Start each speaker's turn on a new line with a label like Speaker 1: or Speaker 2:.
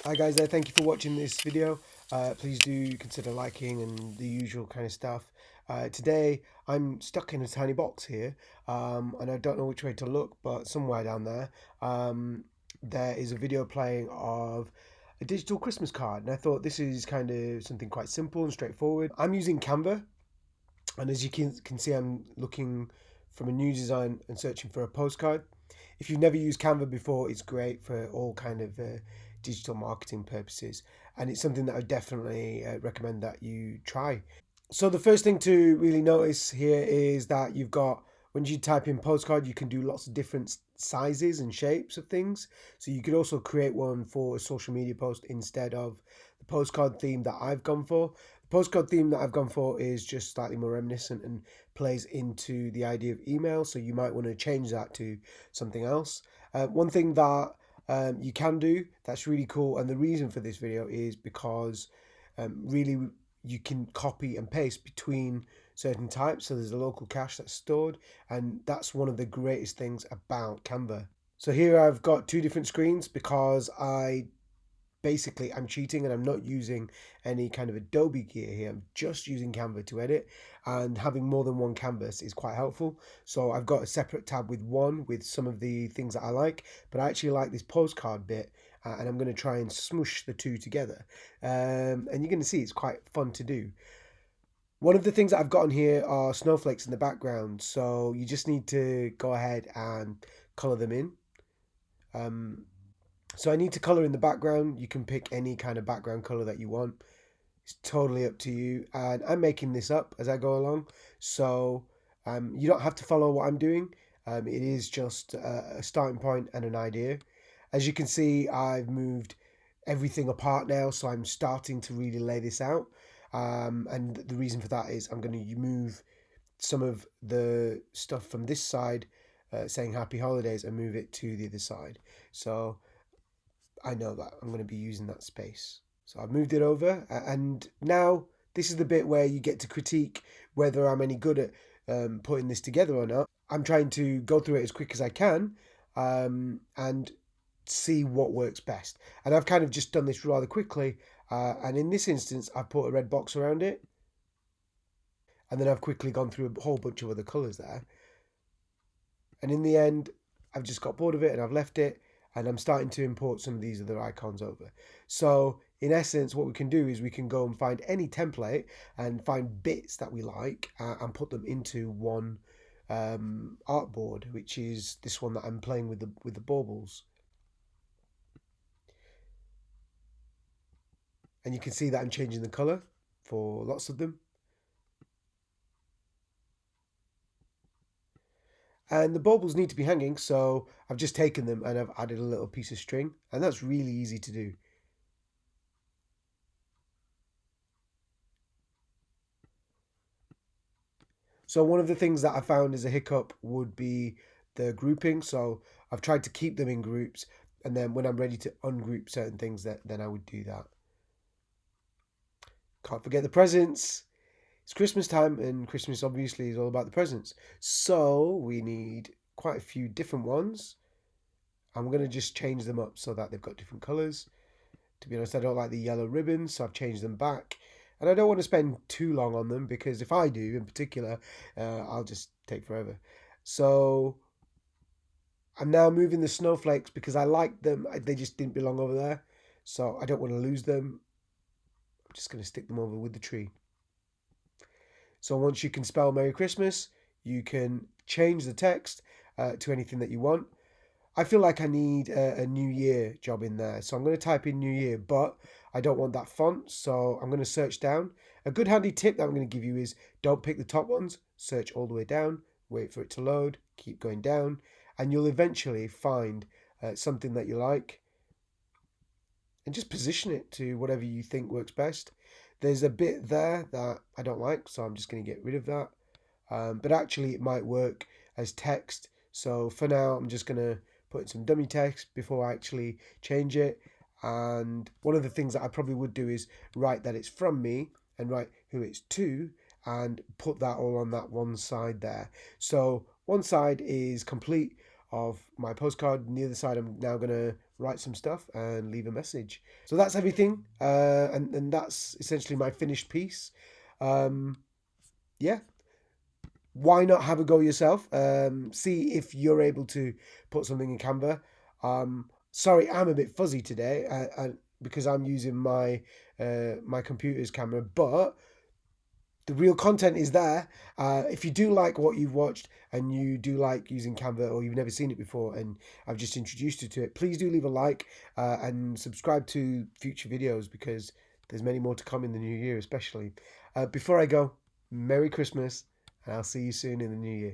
Speaker 1: Hi guys there, thank you for watching this video. Please do consider liking and the usual kind of stuff. Today I'm stuck in a tiny box here, and I don't know which way to look, but somewhere down there there is a video playing of a digital Christmas card, and I thought this is kind of something quite simple and straightforward. I'm using Canva, and as you can see, I'm looking from a new design and searching for a postcard. If you've never used Canva before, it's great for all kind of digital marketing purposes, and it's something that I would definitely recommend that you try. So the first thing to really notice here is that you've got, when you type in postcard, you can do lots of different sizes and shapes of things. So you could also create one for a social media post instead of the postcard theme that I've gone for. The postcard theme that I've gone for is just slightly more reminiscent and plays into the idea of email. So you might want to change that to something else. One thing that you can do that's really cool, and the reason for this video is because really you can copy and paste between certain types. So there's a local cache that's stored, and that's one of the greatest things about Canva. So here I've got two different screens because I'm cheating and I'm not using any kind of Adobe gear here. I'm just using Canva to edit, and having more than one canvas is quite helpful. So I've got a separate tab with one with some of the things that I like, but I actually like this postcard bit, and I'm going to try and smush the two together. And you're going to see it's quite fun to do. One of the things that I've got on here are snowflakes in the background, so you just need to go ahead and color them in. So I need to color in the background. You can pick any kind of background color that you want. It's totally up to you. And I'm making this up as I go along. So you don't have to follow what I'm doing. It is just a starting point and an idea. As you can see, I've moved everything apart now. So I'm starting to really lay this out. And the reason for that is I'm going to move some of the stuff from this side saying happy holidays and move it to the other side. So I know that I'm going to be using that space. So I've moved it over, and now this is the bit where you get to critique whether I'm any good at putting this together or not. I'm trying to go through it as quick as I can and see what works best. And I've kind of just done this rather quickly. And in this instance, I've put a red box around it. And then I've quickly gone through a whole bunch of other colours there. And in the end, I've just got bored of it and I've left it, and I'm starting to import some of these other icons over. So in essence, what we can do is we can go and find any template and find bits that we like and put them into one artboard, which is this one that I'm playing with the baubles. And you can see that I'm changing the color for lots of them. And the baubles need to be hanging, so I've just taken them and I've added a little piece of string, and that's really easy to do. So one of the things that I found as a hiccup would be the grouping. So I've tried to keep them in groups, and then when I'm ready to ungroup certain things, then I would do that. Can't forget the presents. It's Christmas time, and Christmas obviously is all about the presents. So we need quite a few different ones. I'm going to just change them up so that they've got different colours. To be honest, I don't like the yellow ribbons, so I've changed them back. And I don't want to spend too long on them, because if I do in particular, I'll just take forever. So I'm now moving the snowflakes because I like them. They just didn't belong over there. So I don't want to lose them. I'm just going to stick them over with the tree. So once you can spell Merry Christmas, you can change the text to anything that you want. I feel like I need a New Year job in there. So I'm going to type in New Year, but I don't want that font. So I'm going to search down. A good handy tip that I'm going to give you is don't pick the top ones. Search all the way down, wait for it to load, keep going down, and you'll eventually find something that you like, and just position it to whatever you think works best. There's a bit there that I don't like, so I'm just going to get rid of that. But actually it might work as text. So for now, I'm just going to put in some dummy text before I actually change it. And one of the things that I probably would do is write that it's from me and write who it's to, and put that all on that one side there. So one side is complete of my postcard. On the other side, I'm now going to write some stuff and leave a message. So that's everything. And that's essentially my finished piece. Um, yeah. Why not have a go yourself? See if you're able to put something in Canva. Sorry, I'm a bit fuzzy today because I'm using my computer's camera, but the real content is there. If you do like what you've watched and you do like using Canva or you've never seen it before and I've just introduced you to it, please do leave a like and subscribe to future videos because there's many more to come in the new year, especially. Before I go, Merry Christmas and I'll see you soon in the new year.